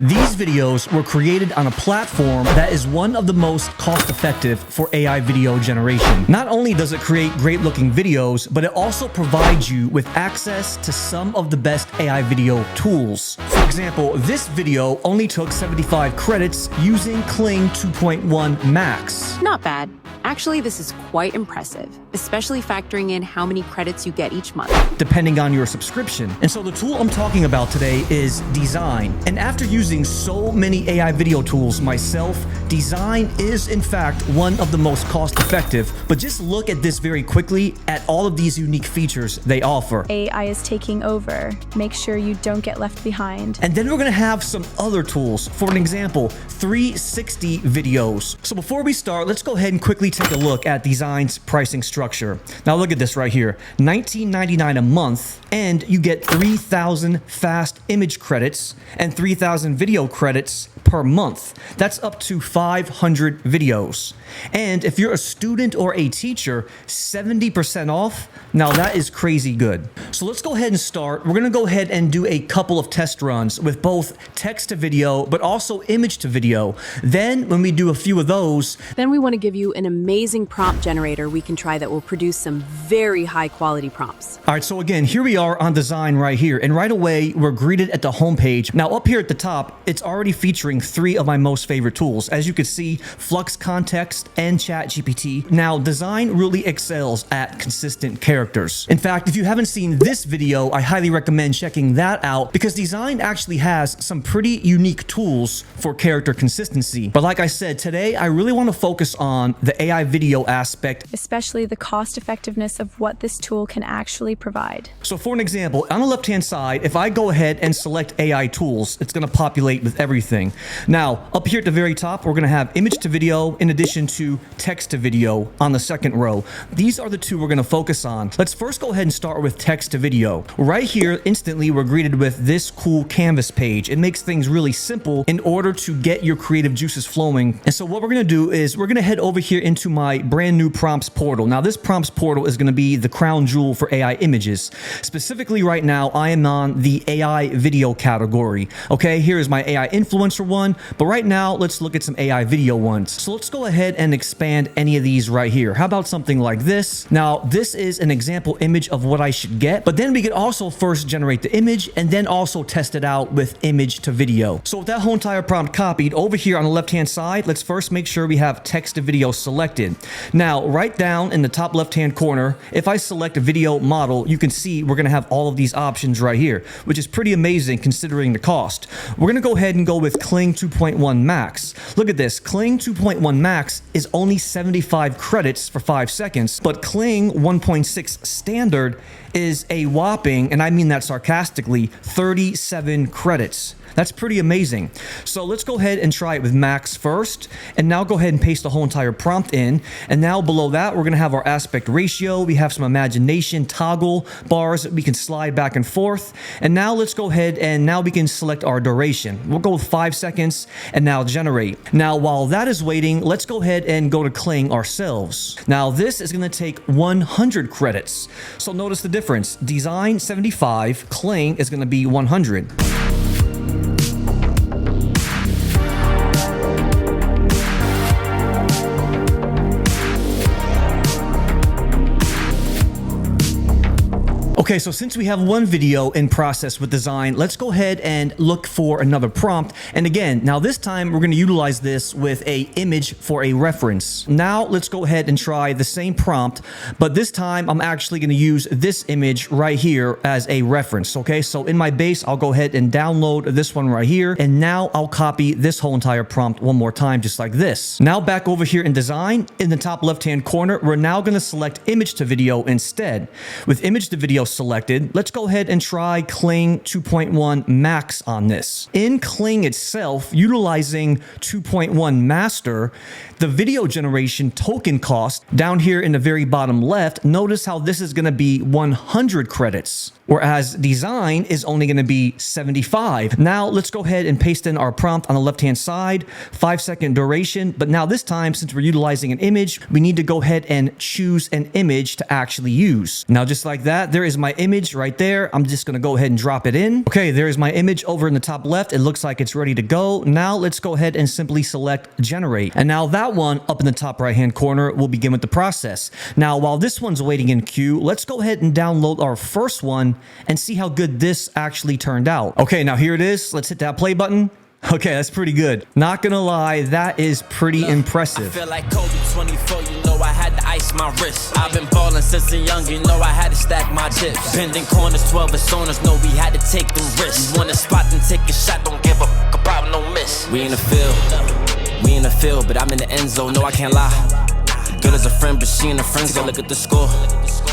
These videos were created on a platform that is one of the most cost-effective for AI video generation. Not only does it create great-looking videos, but it also provides you with access to some of the best AI video tools. For example, this video only took 75 credits using Kling 2.1 Max. Not bad. Actually, this is quite impressive, especially factoring in how many credits you get each month, depending on your subscription. And so the tool I'm talking about today is Dzine. And after using so many AI video tools myself, Dzine is in fact one of the most cost-effective. But just look at this very quickly at all of these unique features they offer. AI is taking over. Make sure you don't get left behind. And then we're gonna have some other tools. For an example, 360 videos. So before we start, let's go ahead and quickly take a look at Dzine's pricing structure. Now look at this right here, $19.99 a month, and you get 3,000 fast image credits and 3,000 video credits per month. That's up to 500 videos. And if you're a student or a teacher, 70% off. Now that is crazy good. So let's go ahead and start. We're gonna go ahead and do a couple of test runs with both text to video, but also image to video. Then when we do a few of those, then we want to give you an amazing prompt generator we can try that will produce some very high quality prompts. All right, so again, here we are on Dzine right here, and right away we're greeted at the homepage. Now up here at the top, it's already featuring three of my most favorite tools. As you can see, Flux Context and ChatGPT. Now Dzine really excels at consistent characters. In fact, if you haven't seen this video, I highly recommend checking that out because Dzine actually has some pretty unique tools for character consistency. But like I said, today I really want to focus on the AI video aspect, especially the cost effectiveness of what this tool can actually provide. So for an example, on the left-hand side, if I go ahead and select AI tools, it's going to populate with everything. Now, up here at the very top, we're going to have image to video in addition to text to video on the second row. These are the two we're going to focus on. Let's first go ahead and start with text to video. Right here, instantly, we're greeted with this cool canvas page. It makes things really simple in order to get your creative juices flowing. And so what we're going to do is we're going to head over here into my brand new prompts portal. Now, this prompts portal is going to be the crown jewel for AI images. Specifically right now, I am on the AI video category. Okay, here is my AI influencer one, but right now, let's look at some AI video ones. So let's go ahead and expand any of these right here. How about something like this? Now, this is an example image of what I should get, but then we could also first generate the image and then also test it out with image to video. So with that whole entire prompt copied, over here on the left-hand side, let's first make sure we have text to video selected. Now, right down in the top left-hand corner, if I select a video model, you can see we're gonna have all of these options right here, which is pretty amazing considering the cost. We're gonna go ahead and go with Kling 2.1 Max. Look at this, Kling 2.1 Max is only 75 credits for 5 seconds, but Kling 1.6 Standard is a whopping, and I mean that sarcastically, 37 credits. That's pretty amazing. So let's go ahead and try it with Max first, and now go ahead and paste the whole entire prompt in. And now below that, we're gonna have our aspect ratio. We have some imagination toggle bars that we can slide back and forth. And now let's go ahead and now we can select our duration. We'll go with 5 seconds and now generate. Now, while that is waiting, let's go ahead and go to Kling ourselves. Now, this is gonna take 100 credits. So notice the difference. Dzine 75, Kling is gonna be 100. Okay, so since we have one video in process with Dzine, let's go ahead and look for another prompt. And again, now this time we're going to utilize this with a image for a reference. Now let's go ahead and try the same prompt, but this time I'm actually going to use this image right here as a reference. Okay, so in my base, I'll go ahead and download this one right here. And now I'll copy this whole entire prompt one more time, just like this. Now back over here in Dzine, in the top left-hand corner, we're now going to select image to video instead. With image to video selected, let's go ahead and try Kling 2.1 Max on this. In Kling itself, utilizing 2.1 Master, the video generation token cost down here in the very bottom left, notice how this is going to be 100 credits. whereas Dzine is only going to be 75. Now let's go ahead and paste in our prompt on the left-hand side, 5-second duration. But now this time, since we're utilizing an image, we need to go ahead and choose an image to actually use. Now, just like that, there is my my image right there. I'm just gonna go ahead and drop it in. Okay, there's my image over in the top left. It looks like it's ready to go. Now let's go ahead and simply select generate. And now that one up in the top right hand corner will begin with the process. Now, while this one's waiting in queue, let's go ahead and download our first one and see how good this actually turned out. Okay, now here it is. Let's hit that play button. Okay, that's pretty good. Not gonna lie, that is pretty impressive. I feel like Kobe 24, you know I had to ice my wrist. I've been balling since a young, you know I had to stack my chips. Bending corners, 12 personas, know we had to take them risks. You want a spot, then take a shot, don't give a fuck about no miss. We in the field, but I'm in the end zone, no I can't lie. Good as a friend, but she and her friends go look at the score.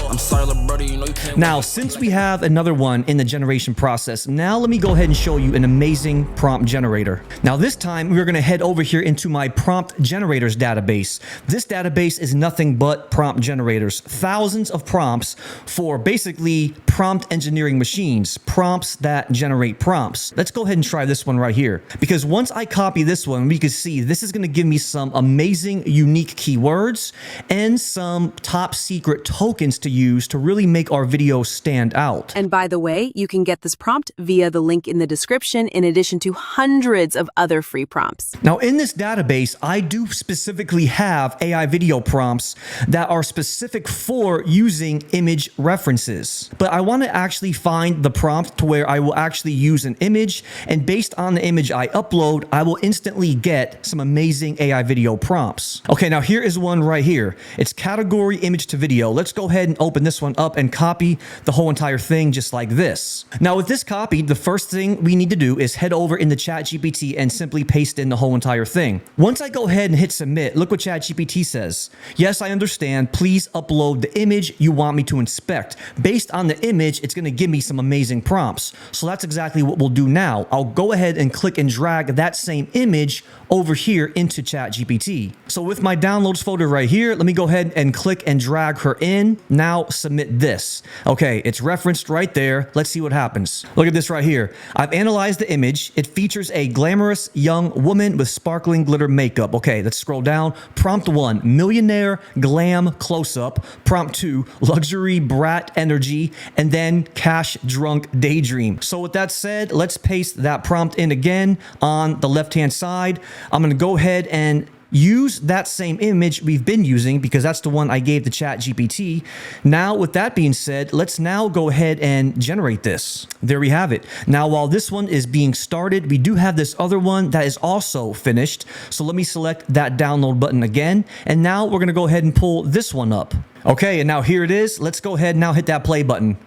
I'm sorry, little brother, you know you can't. Now, since we have another one in the generation process, now let me go ahead and show you an amazing prompt generator. Now, this time we're going to head over here into my prompt generators database. This database is nothing but prompt generators, thousands of prompts for basically prompt engineering machines, prompts that generate prompts. Let's go ahead and try this one right here, because once I copy this one, we can see this is going to give me some amazing, unique keywords and some top secret tokens to use to really make our video stand out. And by the way, you can get this prompt via the link in the description in addition to hundreds of other free prompts. Now, in this database, I do specifically have AI video prompts that are specific for using image references. But I want to actually find the prompt to where I will actually use an image, and based on the image I upload, I will instantly get some amazing AI video prompts. Okay, now here is one right here. It's category image to video. Let's go ahead and open this one up and copy the whole entire thing just like this. Now, with this copied, the first thing we need to do is head over into ChatGPT and simply paste in the whole entire thing. Once I go ahead and hit submit, look what ChatGPT says. Yes, I understand. Please upload the image you want me to inspect. Based on the image, it's going to give me some amazing prompts. So that's exactly what we'll do now. I'll go ahead and click and drag that same image over here into ChatGPT. So with my downloads folder right here, let me go ahead and click and drag her in. Now submit this. Okay, it's referenced right there. Let's see what happens. Look at this right here. I've analyzed the image. It features a glamorous young woman with sparkling glitter makeup. Okay, let's scroll down. Prompt 1, millionaire glam close-up. Prompt 2, luxury brat energy. And then cash drunk daydream. So with that said, let's paste that prompt in again on the left-hand side. I'm going to go ahead and use that same image we've been using because that's the one I gave to ChatGPT. Now, with that being said, let's now go ahead and generate this. There we have it. Now, while this one is being started, we do have this other one that is also finished. So let me select that download button again. And now we're going to go ahead and pull this one up. Okay, and now here it is. Let's go ahead and now hit that play button.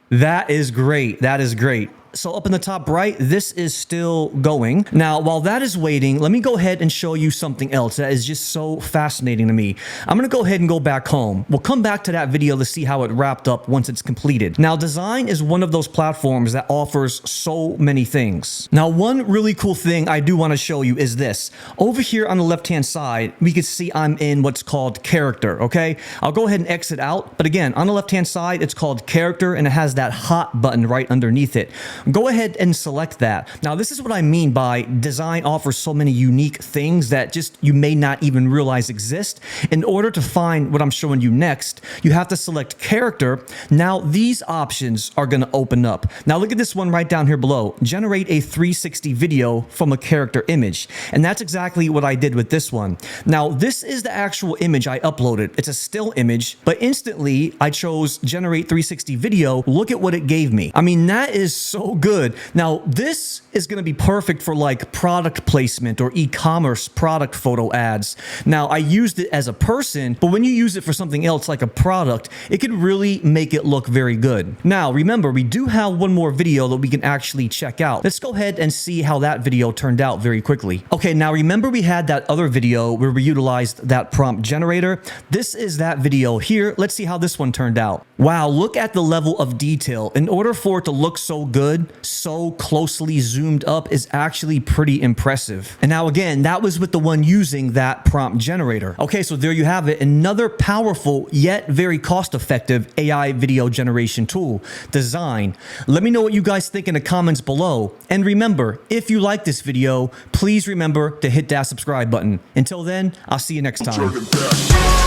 That is great. That is great. So up in the top right, this is still going. Now, while that is waiting, let me go ahead and show you something else that is just so fascinating to me. I'm going to go ahead and go back home. We'll come back to that video to see how it wrapped up once it's completed. Now, Dzine is one of those platforms that offers so many things. Now, one really cool thing I do want to show you is this. Over here on the left-hand side, we can see I'm in what's called character, okay? I'll go ahead and exit out. But again, on the left-hand side, it's called character, and it has that hot button right underneath it. Go ahead and select that. Now, this is what I mean by Dzine offers so many unique things that just you may not even realize exist. In order to find what I'm showing you next, you have to select character. Now, these options are going to open up. Now, look at this one right down here below. Generate a 360 video from a character image. And that's exactly what I did with this one. Now, this is the actual image I uploaded. It's a still image, but instantly I chose generate 360 video. Look at what it gave me. I mean, that is so good. Now, this is going to be perfect for like product placement or e-commerce product photo ads. Now, I used it as a person, but when you use it for something else like a product, it could really make it look very good. Now, remember, we do have one more video that we can actually check out. Let's go ahead and see how that video turned out very quickly. Okay, now remember we had that other video where we utilized that prompt generator. This is that video here. Let's see how this one turned out. Wow, look at the level of detail. In order for it to look so good, so closely zoomed up is actually pretty impressive. And now again, that was with the one using that prompt generator. Okay, so there you have it. Another powerful yet very cost-effective AI video generation tool, Dzine. Let me know what you guys think in the comments below. And remember, if you like this video, please remember to hit that subscribe button. Until then, I'll see you next time.